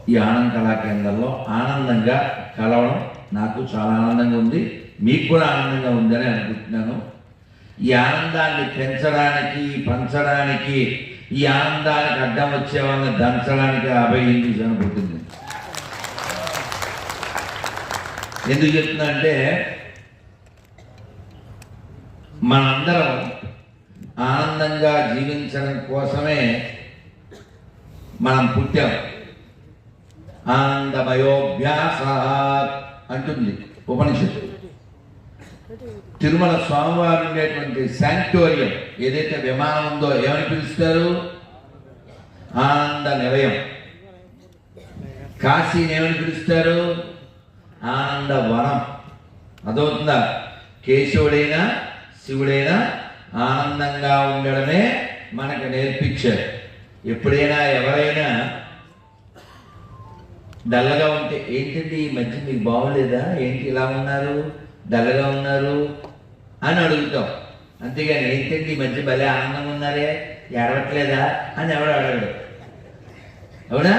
ఈ ఆనంద్ కళా కేంద్రంలో ఆనందంగా కలవడం నాకు చాలా ఆనందంగా ఉంది, మీకు కూడా ఆనందంగా ఉందని అనుకుంటున్నాను. ఈ ఆనందాన్ని పెంచడానికి, పంచడానికి, ఈ ఆనందానికి అడ్డం వచ్చే వాళ్ళని దంచడానికి 50 అనుకుంటుంది. ఎందుకు చెప్తున్నా అంటే మనందరం ఆనందంగా జీవించడం కోసమే మనం పుట్టాం. ఆనందమయోభ్యాస అంటుంది ఉపనిషత్తు. తిరుమల స్వామివారు ఉండేటువంటి శాంక్టోరియం ఏదైతే విమానం ఉందో ఏమని పిలుస్తారు? ఆనంద నిలయం. కాశీని ఏమని పిలుస్తారు? ఆనంద వనం. అదవుతుందా? కేశవుడైనా శివుడైనా ఆనందంగా ఉండడమే మనకు నేర్పించారు. ఎప్పుడైనా ఎవరైనా డల్లగా ఉంటే, ఏంటండి ఈ మధ్య మీకు బాగోలేదా, ఏంటి ఇలా ఉన్నారు, డల్లగా ఉన్నారు అని అడుగుతాం. అంతేగాని ఏంటండి ఈ మధ్య భలే ఆనందంగా ఉన్నారే, ఏడవట్లేదా అని ఎవడు అడగడు. అవునా?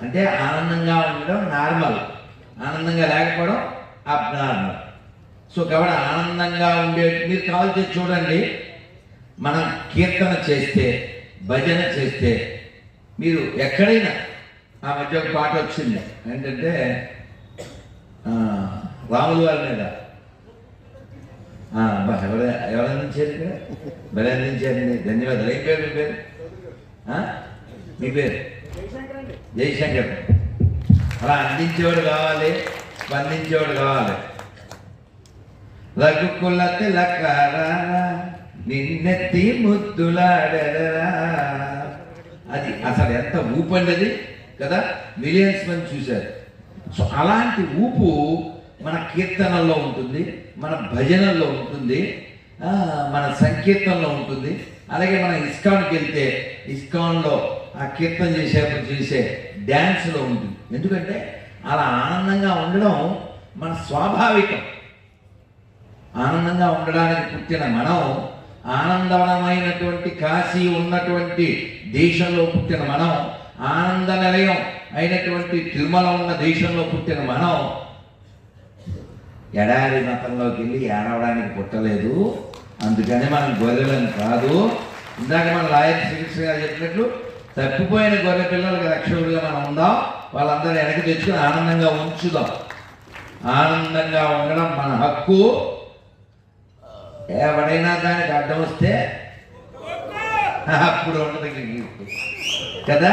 అంటే ఆనందంగా ఉండడం నార్మల్, ఆనందంగా లేకపోవడం అబ్నార్మల్. సో కాబట్టి ఆనందంగా ఉండే మీరు కావాల్సి చూడండి. మనం కీర్తన చేస్తే, భజన చేస్తే, మీరు ఎక్కడైనా ఆ మధ్య ఒక పాట వచ్చింది ఏంటంటే రాములు వారి మీద ఎవరు అందించారు ఇక్కడ? భలే అందించారండి, ధన్యవాదాలు. ఏం పేరు మీ పేరు? మీ పేరు? జయశంకర్. అలా అందించేవాడు కావాలి, స్పందించేవాడు కావాలి. రఘుకుల తిలకరా నిన్నెత్తి ముద్దులాడరా, అది అసలు ఎంత ఊపండి అది కదా, మిలియన్స్ మంది చూశారు. సో అలాంటి ఊపు మన కీర్తనల్లో ఉంటుంది, మన భజనల్లో ఉంటుంది, మన సంకీర్తనలో ఉంటుంది. అలాగే మన ఇస్కాన్కి వెళ్తే ఇస్కాన్లో ఆ కీర్తన చేసేప్పుడు చేసే డ్యాన్స్లో ఉంటుంది. ఎందుకంటే అలా ఆనందంగా ఉండడం మన స్వాభావికం. ఆనందంగా ఉండడానికి పుట్టిన మనం, ఆనందమైనటువంటి కాశీ ఉన్నటువంటి దేశంలో పుట్టిన మనం, ఆనంద నిలయం అయినటువంటి తిరుమల ఉన్న దేశంలో పుట్టిన మనం ఎడారి మతంలోకి వెళ్ళి ఏడవడానికి పుట్టలేదు. అందుకని మనం గొర్రెలను కాదు. ఇందాక మన లాయర్ శ్రీకృష్ణ గారు చెప్పినట్లు తప్పిపోయిన గొర్రె పిల్లలకు రక్షకులుగా మనం ఉందాం, వాళ్ళందరూ వెనక్కి తెచ్చుకుని ఆనందంగా ఉంచుదాం. ఆనందంగా ఉండడం మన హక్కు. ఎవడైనా దానికి అడ్డం వస్తే అప్పుడు ఉండదు కదా.